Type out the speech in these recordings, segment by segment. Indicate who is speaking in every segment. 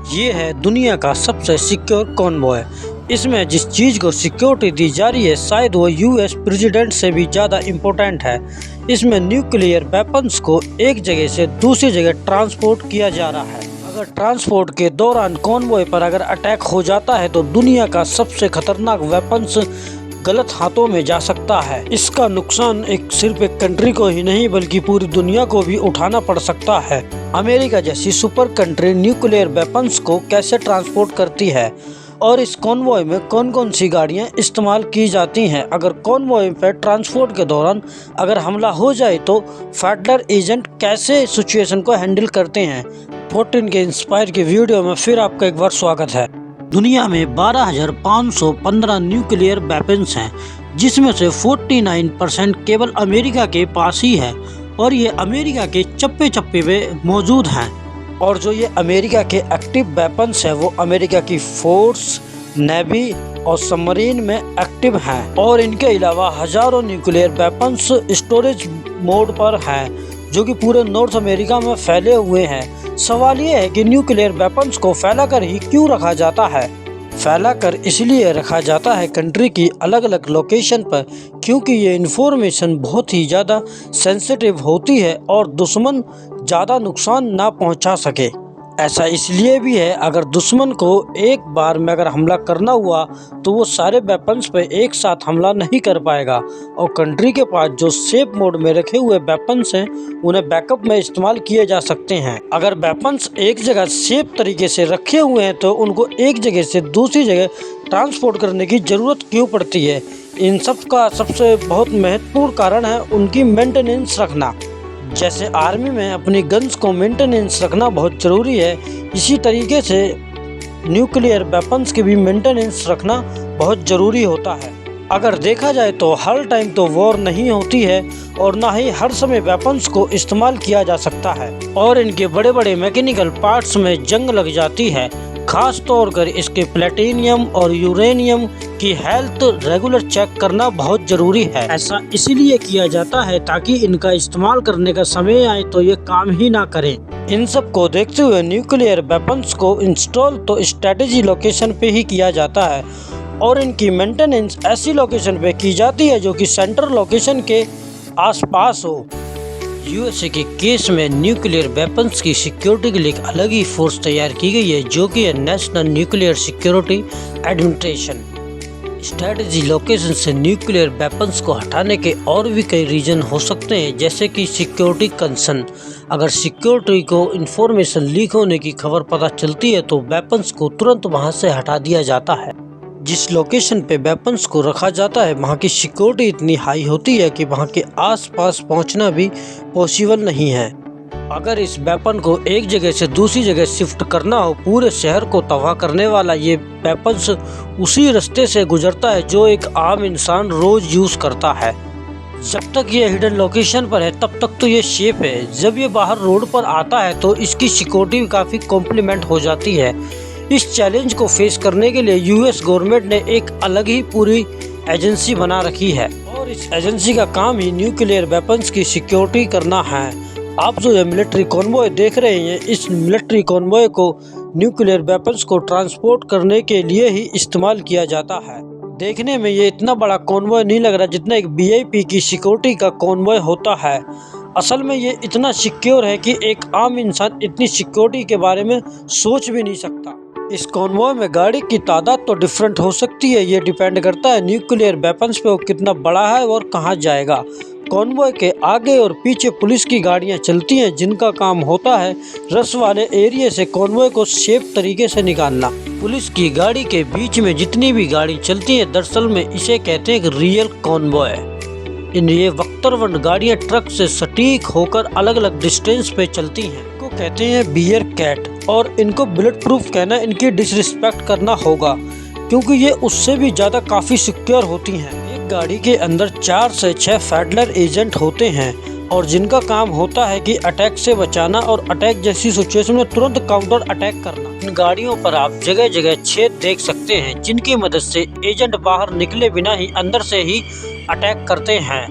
Speaker 1: ये है दुनिया का सबसे सिक्योर कॉन्वॉय। इसमें जिस चीज़ को सिक्योरिटी दी जा रही है शायद वो यूएस प्रेसिडेंट से भी ज़्यादा इम्पोर्टेंट है। इसमें न्यूक्लियर वेपन्स को एक जगह से दूसरी जगह ट्रांसपोर्ट किया जा रहा है। अगर ट्रांसपोर्ट के दौरान कॉन्वॉय पर अगर अटैक हो जाता है तो दुनिया का सबसे खतरनाक वेपन्स गलत हाथों में जा सकता है। इसका नुकसान सिर्फ एक कंट्री को ही नहीं बल्कि पूरी दुनिया को भी उठाना पड़ सकता है। अमेरिका जैसी सुपर कंट्री न्यूक्लियर वेपन्स को कैसे ट्रांसपोर्ट करती है और इस कॉन्वॉय में कौन कौन सी गाड़ियां इस्तेमाल की जाती हैं। अगर कॉन्वॉय पर ट्रांसपोर्ट के दौरान अगर हमला हो जाए तो फेडरल एजेंट कैसे सिचुएशन को हैंडल करते हैं। 14 के इंस्पायर की वीडियो में फिर आपका एक बार स्वागत है। दुनिया में 12,515 न्यूक्लियर वेपन्स हैं, जिसमें से 49% केवल अमेरिका के पास ही है और ये अमेरिका के चप्पे चप्पे पे मौजूद हैं। और जो ये अमेरिका के एक्टिव वेपन्स हैं वो अमेरिका की फोर्स, नेवी और सबमरीन में एक्टिव हैं। और इनके अलावा हजारों न्यूक्लियर वेपन्स स्टोरेज मोड पर हैं जो कि पूरे नॉर्थ अमेरिका में फैले हुए हैं। सवाल ये है कि न्यूक्लियर वेपन्स को फैलाकर ही क्यों रखा जाता है। फैलाकर इसलिए रखा जाता है कंट्री की अलग अलग लोकेशन पर, क्योंकि ये इन्फॉर्मेशन बहुत ही ज़्यादा सेंसिटिव होती है और दुश्मन ज़्यादा नुकसान ना पहुंचा सके। ऐसा इसलिए भी है अगर दुश्मन को एक बार में अगर हमला करना हुआ तो वो सारे वेपन्स पे एक साथ हमला नहीं कर पाएगा और कंट्री के पास जो सेफ मोड में रखे हुए वेपन्स हैं उन्हें बैकअप में इस्तेमाल किए जा सकते हैं। अगर वेपन्स एक जगह सेफ तरीके से रखे हुए हैं तो उनको एक जगह से दूसरी जगह ट्रांसपोर्ट करने की ज़रूरत क्यों पड़ती है। इन सब का सबसे बहुत महत्वपूर्ण कारण है उनकी मेंटेनेंस रखना। जैसे आर्मी में अपनी गन्स को मेंटेनेंस रखना बहुत ज़रूरी है, इसी तरीके से न्यूक्लियर वेपन्स की भी मेंटेनेंस रखना बहुत ज़रूरी होता है। अगर देखा जाए तो हर टाइम तो वॉर नहीं होती है और ना ही हर समय वेपन्स को इस्तेमाल किया जा सकता है और इनके बड़े बड़े मैकेनिकल पार्ट्स में जंग लग जाती है। खास तौर पर इसके प्लेटिनियम और यूरेनियम की हेल्थ रेगुलर चेक करना बहुत ज़रूरी है। ऐसा इसीलिए किया जाता है ताकि इनका इस्तेमाल करने का समय आए तो ये काम ही ना करें। इन सब को देखते हुए न्यूक्लियर वेपन्स को इंस्टॉल तो स्ट्रेटेजी लोकेशन पे ही किया जाता है और इनकी मेंटेनेंस ऐसी लोकेशन पे की जाती है जो कि सेंट्रल लोकेशन के आसपास हो। यूएसए के केस में न्यूक्लियर वेपन्स की सिक्योरिटी के लिए एक अलग ही फोर्स तैयार की गई है जो कि है national nuclear security administration. Strategy location से न्यूक्लियर वेपन्स को हटाने के और भी कई रीजन हो सकते हैं, जैसे कि सिक्योरिटी कंसर्न। अगर सिक्योरिटी को इंफॉर्मेशन लीक होने की खबर पता चलती है तो वेपन्स को तुरंत वहां से हटा दिया जाता है। जिस लोकेशन पे वेपन्स को रखा जाता है वहाँ की सिक्योरिटी इतनी हाई होती है कि वहाँ के आसपास पहुँचना भी पॉसिबल नहीं है। अगर इस वेपन को एक जगह से दूसरी जगह शिफ्ट करना हो, पूरे शहर को तबाह करने वाला ये वेपन्स उसी रास्ते से गुजरता है जो एक आम इंसान रोज यूज़ करता है। जब तक ये हिडन लोकेशन पर है तब तक तो ये सेफ है। जब ये बाहर रोड पर आता है तो इसकी सिक्योरिटी काफ़ी कॉम्प्लीमेंट हो जाती है। इस चैलेंज को फेस करने के लिए यूएस गवर्नमेंट ने एक अलग ही पूरी एजेंसी बना रखी है और इस एजेंसी का काम ही न्यूक्लियर वेपन्स की सिक्योरिटी करना है। आप जो ये मिलिट्री कॉन्वॉय देख रहे हैं, इस मिलिट्री कॉन्वॉय को न्यूक्लियर वेपन्स को ट्रांसपोर्ट करने के लिए ही इस्तेमाल किया जाता है। देखने में ये इतना बड़ा कॉन्वॉय नहीं लग रहा जितना एक वीआईपी की सिक्योरिटी का कॉन्वॉय होता है। असल में ये इतना सिक्योर है कि एक आम इंसान इतनी सिक्योरिटी के बारे में सोच भी नहीं सकता। इस कॉन्वॉय में गाड़ी की तादाद तो डिफरेंट हो सकती है, ये डिपेंड करता है न्यूक्लियर वेपन्स पे वो कितना बड़ा है और कहाँ जाएगा। कॉन्वॉय के आगे और पीछे पुलिस की गाड़ियाँ चलती हैं जिनका काम होता है रश वाले एरिया से कॉन्वॉय को सेफ तरीके से निकालना। पुलिस की गाड़ी के बीच में जितनी भी गाड़ी चलती है दरअसल में इसे कहते हैं रियल कॉन्वॉय। ये वक्तरवंड गाड़ियाँ ट्रक से सटीक होकर अलग अलग डिस्टेंस पे चलती हैं, को कहते हैं बियर कैट। और इनको बुलेट प्रूफ कहना इनकी डिसरिस्पेक्ट करना होगा क्योंकि ये उससे भी ज़्यादा काफ़ी सिक्योर होती हैं। एक गाड़ी के अंदर 4 से 6 फेडरल एजेंट होते हैं और जिनका काम होता है कि अटैक से बचाना और अटैक जैसी सिचुएशन में तुरंत काउंटर अटैक करना। इन गाड़ियों पर आप जगह जगह छेद देख सकते हैं जिनकी मदद से एजेंट बाहर निकले बिना ही अंदर से ही अटैक करते हैं।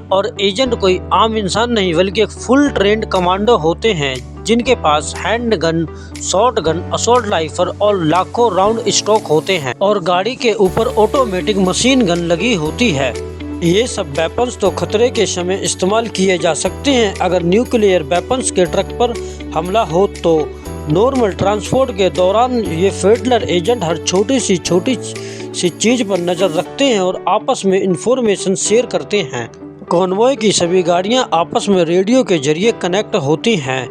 Speaker 1: और एजेंट कोई आम इंसान नहीं बल्कि एक फुल ट्रेंड कमांडो होते हैं जिनके पास hand gun, short gun, assault rifle और लाखों राउंड स्टॉक होते हैं और गाड़ी के ऊपर ऑटोमेटिक मशीन गन लगी होती है। ये सब वेपन्स तो खतरे के समय इस्तेमाल किए जा सकते हैं। अगर न्यूक्लियर वेपन्स के ट्रक पर हमला हो तो नॉर्मल ट्रांसपोर्ट के दौरान ये फेडरल एजेंट हर छोटी सी चीज पर नजर रखते हैं और आपस में इंफॉर्मेशन शेयर करते हैं। कॉन्वॉय की सभी गाड़ियां आपस में रेडियो के जरिए कनेक्ट होती हैं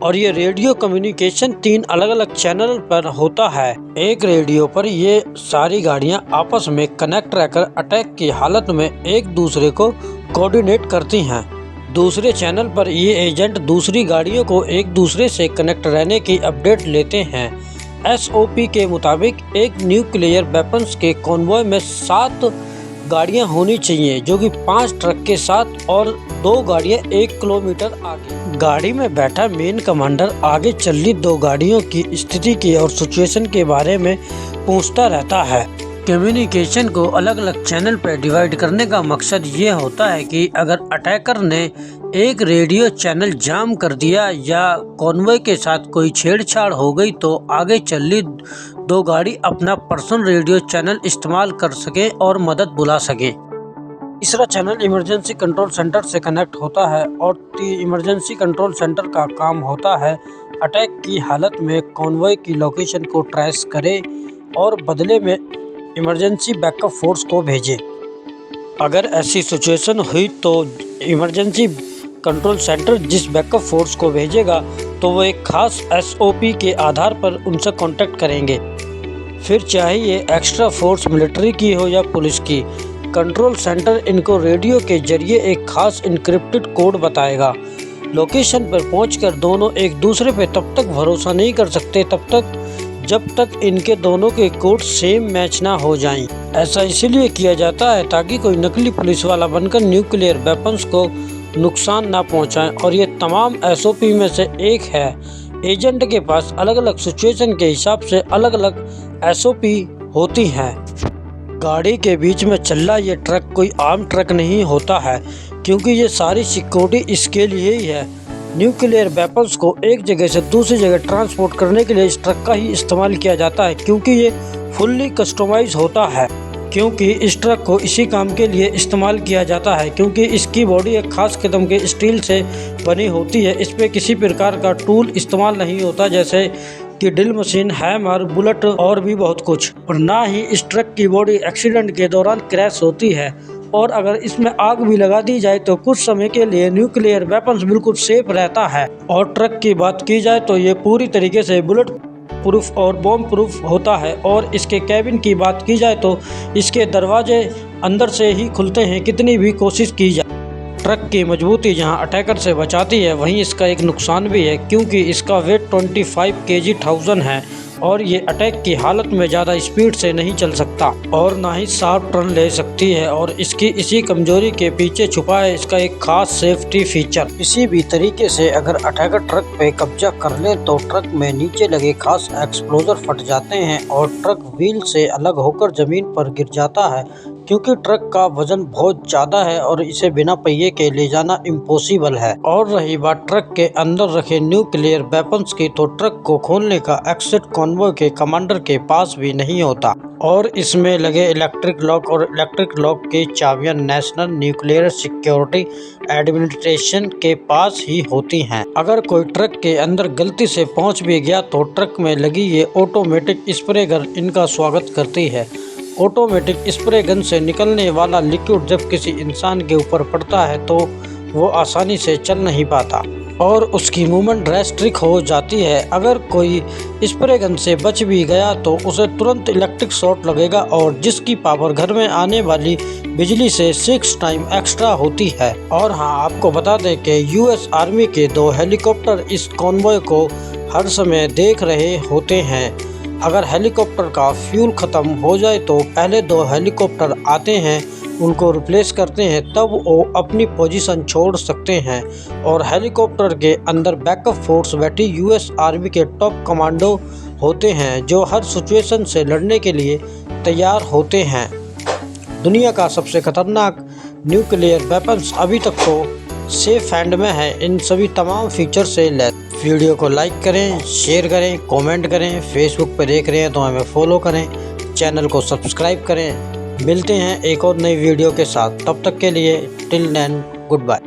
Speaker 1: और ये रेडियो कम्युनिकेशन 3 अलग-अलग चैनल पर होता है। एक रेडियो पर ये सारी गाड़ियां आपस में कनेक्ट रहकर अटैक की हालत में एक दूसरे को कोऑर्डिनेट करती हैं। दूसरे चैनल पर ये एजेंट दूसरी गाड़ियों को एक दूसरे से कनेक्ट रहने की अपडेट लेते हैं। SOP के मुताबिक एक न्यूक्लियर वेपन्स के कॉन्वॉय में 7 गाड़ियां होनी चाहिए, जो कि 5 ट्रक के साथ और 2 गाड़ियां 1 किलोमीटर आगे। गाड़ी में बैठा मेन कमांडर आगे चल रही 2 गाड़ियों की स्थिति की और सिचुएशन के बारे में पूछता रहता है। कम्युनिकेशन को अलग अलग चैनल पर डिवाइड करने का मकसद ये होता है कि अगर अटैकर ने एक रेडियो चैनल जाम कर दिया या कॉन्वॉय के साथ कोई छेड़छाड़ हो गई तो आगे चली 2 गाड़ी अपना पर्सनल रेडियो चैनल इस्तेमाल कर सके और मदद बुला सके। तीसरा चैनल इमरजेंसी कंट्रोल सेंटर से कनेक्ट होता है और इमरजेंसी कंट्रोल सेंटर का काम होता है अटैक की हालत में कॉन्वॉय की लोकेशन को ट्रेस करे और बदले में इमरजेंसी बैकअप फोर्स को भेजे। अगर ऐसी सिचुएशन हुई तो इमरजेंसी कंट्रोल सेंटर जिस बैकअप फोर्स को भेजेगा तो वो एक खास SOP के आधार पर उनसे कांटेक्ट करेंगे। फिर चाहे ये एक्स्ट्रा फोर्स मिलिट्री की हो या पुलिस की, कंट्रोल सेंटर इनको रेडियो के जरिए एक खास इनक्रिप्टेड कोड बताएगा। लोकेशन पर पहुंचकर दोनों एक दूसरे पे तब तक भरोसा नहीं कर सकते जब तक इनके दोनों के कोड सेम मैच ना हो जाएं। ऐसा इसीलिए किया जाता है ताकि कोई नकली पुलिस वाला बनकर न्यूक्लियर वेपन्स को नुकसान ना पहुंचाए और ये तमाम SOP में से एक है। एजेंट के पास अलग अलग सिचुएशन के हिसाब से अलग अलग SOP होती हैं। गाड़ी के बीच में चल रहा ये ट्रक कोई आम ट्रक नहीं होता है, क्योंकि ये सारी सिक्योरिटी इसके लिए ही है। न्यूक्लियर वेपन्स को एक जगह से दूसरी जगह ट्रांसपोर्ट करने के लिए इस ट्रक का ही इस्तेमाल किया जाता है, क्योंकि ये फुल्ली कस्टमाइज होता है। क्योंकि इस ट्रक को इसी काम के लिए इस्तेमाल किया जाता है, क्योंकि इसकी बॉडी एक खास किस्म के स्टील से बनी होती है। इस पर किसी प्रकार का टूल इस्तेमाल नहीं होता, जैसे कि ड्रिल मशीन, हैमर, बुलेट और भी बहुत कुछ। और ना ही इस ट्रक की बॉडी एक्सीडेंट के दौरान क्रैश होती है। और अगर इसमें आग भी लगा दी जाए तो कुछ समय के लिए न्यूक्लियर वेपन्स बिल्कुल सेफ रहता है। और ट्रक की बात की जाए तो ये पूरी तरीके से बुलेट प्रूफ और बॉम्ब प्रूफ होता है। और इसके कैबिन की बात की जाए तो इसके दरवाजे अंदर से ही खुलते हैं, कितनी भी कोशिश की जाए। ट्रक की मजबूती जहां अटैकर से बचाती है, वहीं इसका एक नुकसान भी है, क्योंकि इसका वेट 25 kg 1000 है और ये अटैक की हालत में ज़्यादा स्पीड से नहीं चल सकता और ना ही शार्प टर्न ले सकती है। और इसकी इसी कमजोरी के पीछे छुपा है इसका एक खास सेफ्टी फीचर। किसी भी तरीके से अगर अटैकर ट्रक पे कब्जा कर ले तो ट्रक में नीचे लगे खास एक्सप्लोजर फट जाते हैं और ट्रक व्हील से अलग होकर जमीन पर गिर जाता है, क्योंकि ट्रक का वजन बहुत ज़्यादा है और इसे बिना पहिए के ले जाना इम्पॉसिबल है। और रही बात ट्रक के अंदर रखे न्यूक्लियर वेपन्स की, तो ट्रक को खोलने का एक्सेस कॉन्वॉय के कमांडर के पास भी नहीं होता और इसमें लगे इलेक्ट्रिक लॉक और इलेक्ट्रिक लॉक की चाबियां नेशनल न्यूक्लियर सिक्योरिटी एडमिनिस्ट्रेशन के पास ही होती हैं। अगर कोई ट्रक के अंदर गलती से पहुंच भी गया तो ट्रक में लगी ये ऑटोमेटिक स्प्रे गन इनका स्वागत करती है। ऑटोमेटिक स्प्रे गन से निकलने वाला लिक्विड जब किसी इंसान के ऊपर पड़ता है तो वो आसानी से चल नहीं पाता और उसकी मूवमेंट रेस्ट्रिक्ट हो जाती है। अगर कोई स्प्रे गन से बच भी गया तो उसे तुरंत इलेक्ट्रिक शॉक लगेगा और जिसकी पावर घर में आने वाली बिजली से 6 टाइम एक्स्ट्रा होती है। और हाँ, आपको बता दें कि US आर्मी के 2 हेलीकॉप्टर इस कॉन्वॉय को हर समय देख रहे होते हैं। अगर हेलीकॉप्टर का फ्यूल ख़त्म हो जाए तो पहले 2 हेलीकॉप्टर आते हैं, उनको रिप्लेस करते हैं, तब वो अपनी पोजीशन छोड़ सकते हैं। और हेलीकॉप्टर के अंदर बैकअप फोर्स बैठी US आर्मी के टॉप कमांडो होते हैं, जो हर सिचुएशन से लड़ने के लिए तैयार होते हैं। दुनिया का सबसे खतरनाक न्यूक्लियर वेपन्स अभी तक तो सेफ हैंड में है। इन सभी तमाम फीचर से लैस। वीडियो को लाइक करें, शेयर करें, कमेंट करें। फेसबुक पर देख रहे हैं तो हमें फॉलो करें, चैनल को सब्सक्राइब करें। मिलते हैं एक और नई वीडियो के साथ, तब तक के लिए टिल देन गुड बाय।